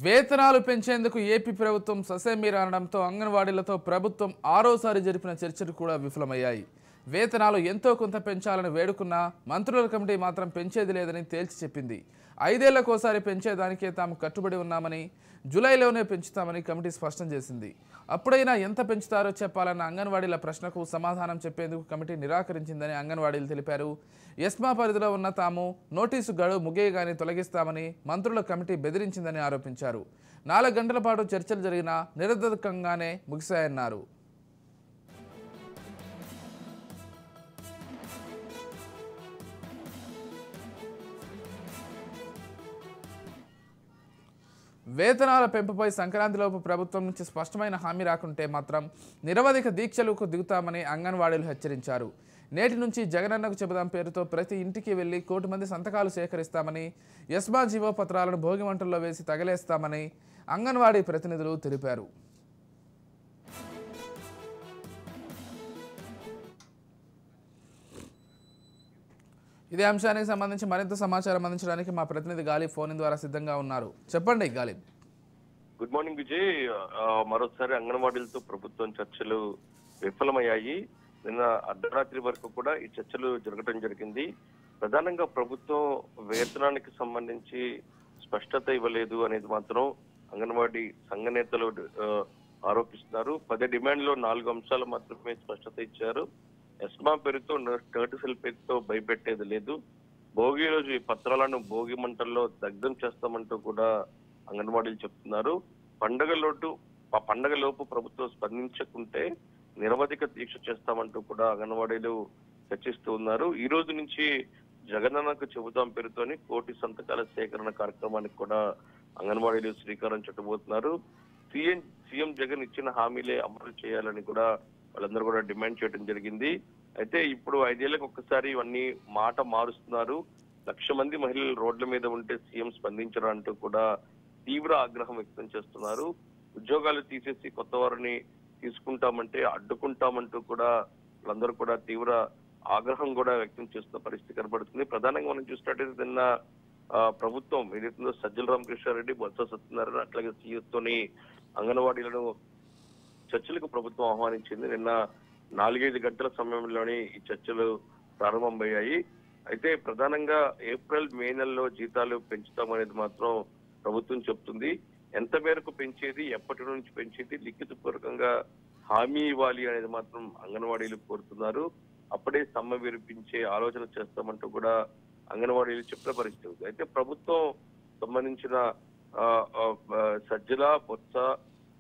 వేతనాలు పెంచేందుకు ఏపీ ప్రభుత్వం ససేమిరా అనడంతో అంగన్వాడీలతో ప్రభుత్వం ఆరోసారి జరిపిన చర్చలు కూడా విఫలమయ్యాయి. వేతనాలు ఎంతో కొంత పెంచాలని వేడుకున్నా మంత్రుల కమిటీ మాత్రం పెంచేది లేదని తేల్చి చెప్పింది. 5 ఏళ్లకోసారి పెంచేదానికే తాము కట్టుబడి ఉన్నామని, జూలైలోనే పెంచుతామని కమిటీ స్పష్టం చేసింది. అప్పుడైనా ఎంత పెంచుతారో చెప్పాలన్న అంగన్వాడీల ప్రశ్నకు సమాధానం చెప్పేందుకు కమిటీ నిరాకరించిందని అంగన్వాడీలు తెలిపారు. ఎస్మా పరిధిలో ఉన్న తాము నోటీసు గడువు ముగియగానే తొలగిస్తామని మంత్రుల కమిటీ బెదిరించిందని ఆరోపించారు. 4 గంటల పాటు చర్చలు జరిగినా నిరర్ధకంగానే ముగిశాయన్నారు. వేతనాల పెంపుపై సంక్రాంతిలోపు ప్రభుత్వం నుంచి స్పష్టమైన హామీ రాకుంటే మాత్రం నిరవధిక దీక్షలకు దిగుతామని అంగన్వాడీలు హెచ్చరించారు. నేటి నుంచి జగనన్నకు చెబుదాం పేరుతో ప్రతి ఇంటికి వెళ్లి 1 కోటి మంది సంతకాలు సేకరిస్తామని, ఎస్మా జీవో పత్రాలను భోగిమంటల్లో వేసి తగలేస్తామని అంగన్వాడీ ప్రతినిధులు తెలిపారు. ఇదే అంశానికి సంబంధించి మరింత సమాచారం అందించడానికి మా ప్రతినిధి గాలిబ్ ఫోన్ ద్వారా సిద్ధంగా ఉన్నారు. చెప్పండి గాలిబ్. Good morning Vijay. మరోసారి అంగన్వాడీలతో ప్రభుత్వం చర్చలు విఫలమయ్యాయి. నిన్న అర్ధరాత్రి వరకు కూడా ఈ చర్చలు జరగడం జరిగింది. ప్రధానంగా ప్రభుత్వం వేతనానికి సంబంధించి స్పష్టత ఇవ్వలేదు అనేది మాత్రం అంగన్వాడీ సంఘ నేతలు ఆరోపిస్తున్నారు. 10 డిమాండ్లో 4 అంశాలు మాత్రమే స్పష్టత ఇచ్చారు. ఎస్మా పేరుతో, నోటీసుల పేరుతో భయపెట్టేది లేదు. భోగి రోజు ఈ పత్రాలను భోగి మంటల్లో దగ్ధం చేస్తామంటూ కూడా అంగన్వాడీలు చెప్తున్నారు. పండగలోపు ప్రభుత్వం స్పందించకుంటే నిరవధిక దీక్ష చేస్తామంటూ కూడా అంగన్వాడీలు చర్చిస్తూ ఉన్నారు. ఈ రోజు నుంచి జగనన్నకు చెబుతాం పేరుతోని 1 కోటి సంతకాల సేకరణ కార్యక్రమానికి కూడా అంగన్వాడీలు శ్రీకారం చుట్టబోతున్నారు. సీఎం జగన్ ఇచ్చిన హామీలే అమలు చేయాలని కూడా వాళ్ళందరూ కూడా డిమాండ్ చేయడం జరిగింది. అయితే ఇప్పుడు 5 ఏళ్లకు ఒక్కసారి ఇవన్నీ మాట మారుస్తున్నారు. 1,00,000 మంది మహిళలు రోడ్ల మీద ఉంటే సీఎం స్పందించరు అంటూ కూడా తీవ్ర ఆగ్రహం వ్యక్తం చేస్తున్నారు. ఉద్యోగాలు తీసేసి కొత్త వారిని తీసుకుంటామంటే అడ్డుకుంటామంటూ కూడా వాళ్ళందరూ కూడా తీవ్ర ఆగ్రహం కూడా వ్యక్తం చేస్తున్న పరిస్థితి కనబడుతుంది. ప్రధానంగా మనం చూసినట్టయితే నిన్న ప్రభుత్వం ఏదైతుందో సజ్జల రామకృష్ణారెడ్డి, బొత్స సత్యనారాయణ అట్లాగే సీఎస్ తోని అంగన్వాడీలను చర్చలకు ప్రభుత్వం ఆహ్వానించింది. నిన్న 4-5 గంటల సమయంలోనే ఈ చర్చలు ప్రారంభమయ్యాయి. అయితే ప్రధానంగా ఏప్రిల్, మే నెలలో జీతాలు పెంచుతామనేది మాత్రం ప్రభుత్వం చెప్తుంది. ఎంత మేరకు పెంచేది, ఎప్పటి నుంచి పెంచేది, లిఖితపూర్వకంగా హామీ ఇవ్వాలి అనేది మాత్రం అంగన్వాడీలు కోరుతున్నారు. అప్పుడే సమ్మె విరిపించే ఆలోచన చేస్తామంటూ కూడా అంగన్వాడీలు చెప్పిన పరిస్థితి ఉంది. అయితే ప్రభుత్వం సంబంధించిన సజ్జల, బొత్స,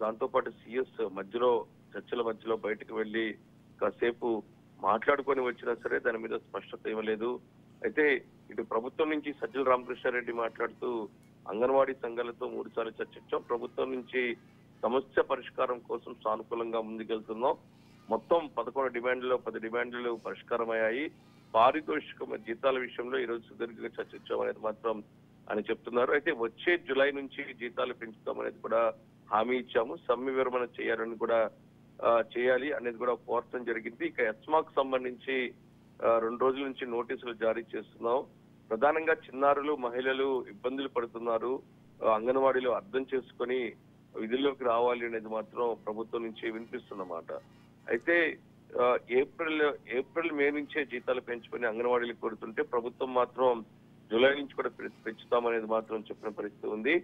దాంతో పాటు సీఎస్ చర్చల మధ్యలో బయటకు వెళ్లి కాసేపు మాట్లాడుకొని వచ్చినా సరే దాని మీద స్పష్టత ఇవ్వలేదు. అయితే ఇటు ప్రభుత్వం నుంచి సజ్జల రామకృష్ణారెడ్డి మాట్లాడుతూ అంగన్వాడీ సంఘాలతో 3 సార్లు చర్చించాం. ప్రభుత్వం నుంచి సమస్య పరిష్కారం కోసం సానుకూలంగా ముందుకెళ్తున్నాం. మొత్తం 11 డిమాండ్లలో 10 డిమాండ్లు పరిష్కారమయ్యాయి. పారితోషిక జీతాల విషయంలో ఈ రోజు సుదీర్ఘంగా చర్చించాం అనేది మాత్రం అని చెప్తున్నారు. అయితే వచ్చే జూలై నుంచి జీతాలు పెంచుతామనేది కూడా హామీ ఇచ్చాము. సమ్మె విరమణ చేయాలి అనేది కూడా కోరటం జరిగింది. ఇక ఎస్మాకు సంబంధించి 2 రోజుల నుంచి నోటీసులు జారీ చేస్తున్నాం. ప్రధానంగా చిన్నారులు, మహిళలు ఇబ్బందులు పడుతున్నారు. అంగన్వాడీలు అర్థం చేసుకొని విధుల్లోకి రావాలి అనేది మాత్రం ప్రభుత్వం నుంచి వినిపిస్తున్నమాట. అయితే ఏప్రిల్, మే నుంచే జీతాలు పెంచుకొని అంగన్వాడీలు కోరుతుంటే ప్రభుత్వం మాత్రం జూలై నుంచి కూడా పెంచుతామనేది మాత్రం చెప్పిన పరిస్థితి ఉంది.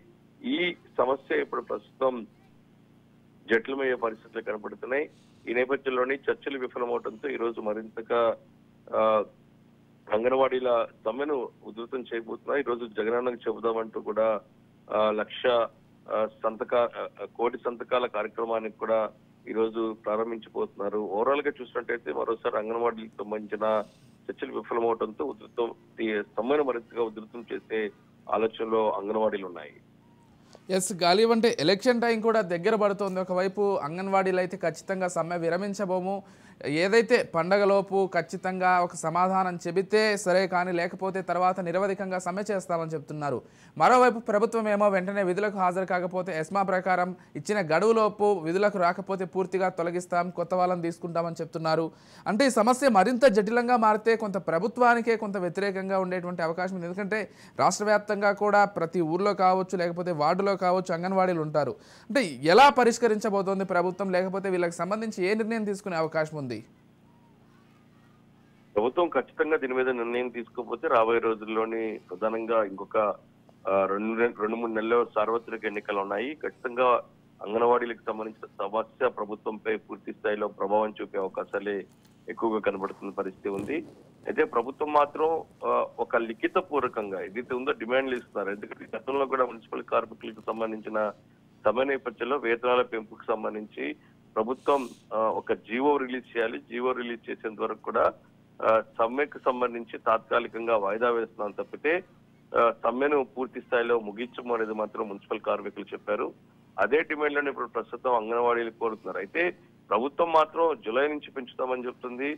ఈ సమస్య ఇప్పుడు ప్రస్తుతం జటిలమయ్యే పరిస్థితులు కనబడుతున్నాయి. ఈ నేపథ్యంలోనే చర్చలు విఫలమవడంతో ఈ రోజు మరింతగా అంగన్వాడీల సమ్మెను ఉధృతం చేయబోతున్నారు. ఈ రోజు జగనన్నకు చెబుదామంటూ కూడా 1,00,000 కోటి సంతకాల కార్యక్రమానికి కూడా ఈ రోజు ప్రారంభించబోతున్నారు. ఓవరాల్ గా చూసినట్టయితే మరోసారి అంగన్వాడీలకు సంబంధించిన చర్చలు విఫలమవడంతో సమ్మెను మరింతగా ఉధృతం చేసే ఆలోచనలో అంగన్వాడీలు ఉన్నాయి. ఎస్ గాలిబ్, అంటే ఎలక్షన్ టైం కూడా దగ్గర పడుతోంది. ఒకవైపు అంగన్వాడీలు అయితే ఖచ్చితంగా సమ్మె విరమించబోము, ఏదైతే పండగలోపు ఖచ్చితంగా ఒక సమాధానం చెబితే సరే కానీ లేకపోతే తర్వాత నిరవధికంగా సమ్మె చేస్తామని చెప్తున్నారు. మరోవైపు ప్రభుత్వం ఏమో వెంటనే విధులకు హాజరు కాకపోతే ఎస్మా ప్రకారం ఇచ్చిన గడువులోపు విధులకు రాకపోతే పూర్తిగా తొలగిస్తాం, కొత్త వాళ్ళని తీసుకుంటామని చెప్తున్నారు. అంటే ఈ సమస్య మరింత జటిలంగా మారితే కొంత ప్రభుత్వానికే కొంత వ్యతిరేకంగా ఉండేటువంటి అవకాశం ఉంది. ఎందుకంటే రాష్ట్ర వ్యాప్తంగా కూడా ప్రతి ఊర్లో కావచ్చు, లేకపోతే వార్డులో కేంద్రాల్లో కావచ్చు అంగన్వాడీలు ఉంటారు. అంటే ఎలా పరిష్కరించబోతోంది ప్రభుత్వం, లేకపోతే వీళ్ళకి సంబంధించి ఏ నిర్ణయం తీసుకునే అవకాశం ఉంది? ప్రభుత్వం ఖచ్చితంగా దీని మీద నిర్ణయం తీసుకోకపోతే రాబోయే రోజుల్లోని ప్రధానంగా ఇంకొక 2-3 నెలల్లో సార్వత్రిక ఎన్నికలు ఉన్నాయి. ఖచ్చితంగా అంగన్వాడీలకు సంబంధించిన సమస్య ప్రభుత్వంపై పూర్తి స్థాయిలో ప్రభావం చూపే అవకాశాలే ఎక్కువగా కనబడుతున్న పరిస్థితి ఉంది. అయితే ప్రభుత్వం మాత్రం ఒక లిఖిత పూర్వకంగా ఏదైతే ఉందో డిమాండ్లు ఇస్తున్నారు. ఎందుకంటే గతంలో కూడా మున్సిపల్ కార్మికులకు సంబంధించిన సమ్మె నేపథ్యంలో వేతనాల పెంపుకు సంబంధించి ప్రభుత్వం ఒక జీవో రిలీజ్ చేయాలి. జీవో రిలీజ్ చేసేంత వరకు కూడా సమ్మెకు సంబంధించి తాత్కాలికంగా వాయిదా వేస్తున్నాం తప్పితే సమ్మెను పూర్తి స్థాయిలో ముగించము అనేది మాత్రం మున్సిపల్ కార్మికులు చెప్పారు. అదే డిమాండ్లను ఇప్పుడు ప్రస్తుతం అంగన్వాడీలు కోరుతున్నారు. అయితే ప్రభుత్వం మాత్రం జూలై నుంచి పెంచుతామని చెప్తుంది.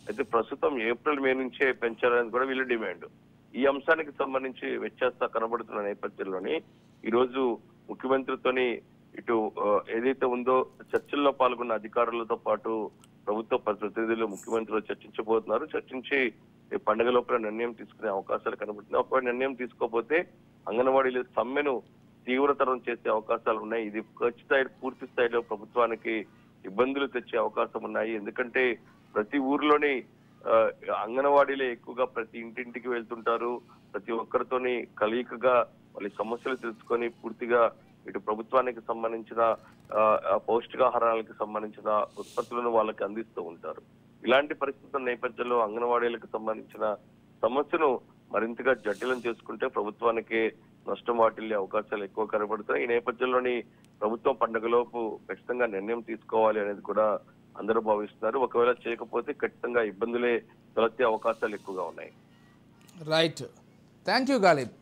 అయితే ప్రస్తుతం ఏప్రిల్ మే నుంచే పెంచాలని కూడా వీళ్ళ డిమాండ్. ఈ అంశానికి సంబంధించి వ్యత్యాసత కనబడుతున్న నేపథ్యంలోని ఈ రోజు ముఖ్యమంత్రితోని ఇటు ఏదైతే ఉందో చర్చల్లో పాల్గొన్న అధికారులతో పాటు ప్రభుత్వ ప్రతినిధులు ముఖ్యమంత్రిలో చర్చించబోతున్నారు. చర్చించి పండుగ లోపల నిర్ణయం తీసుకునే అవకాశాలు కనబడుతున్నాయి. ఒకవేళ నిర్ణయం తీసుకోకపోతే అంగన్వాడీలు సమ్మెను తీవ్రతరం చేసే అవకాశాలు ఉన్నాయి. ఇది పూర్తి స్థాయిలో ప్రభుత్వానికి ఇబ్బందులు తెచ్చే అవకాశం ఉన్నాయి. ఎందుకంటే ప్రతి ఊర్లోని అంగన్వాడీలే ఎక్కువగా ప్రతి ఇంటింటికి వెళ్తుంటారు. ప్రతి ఒక్కరితోని కలయికగా వాళ్ళ సమస్యలు తెలుసుకొని పూర్తిగా ఇటు ప్రభుత్వానికి సంబంధించిన పౌష్టికాహారాలకు సంబంధించిన ఉత్పత్తులను వాళ్ళకి అందిస్తూ ఉంటారు. ఇలాంటి పరిస్థితుల నేపథ్యంలో అంగన్వాడీలకు సంబంధించిన సమస్యను మరింతగా జటిలం చేసుకుంటే ప్రభుత్వానికి నష్టం వాటిల్లే అవకాశాలు ఎక్కువ కనబడుతున్నాయి. ఈ నేపథ్యంలోని ప్రభుత్వం పండుగలోపు ఖచ్చితంగా నిర్ణయం తీసుకోవాలి అనేది కూడా అందరూ భావిస్తున్నారు. ఒకవేళ చేయకపోతే ఖచ్చితంగా ఇబ్బందులే తలెత్తే అవకాశాలు ఎక్కువగా ఉన్నాయి. Right, thank you Ghalib.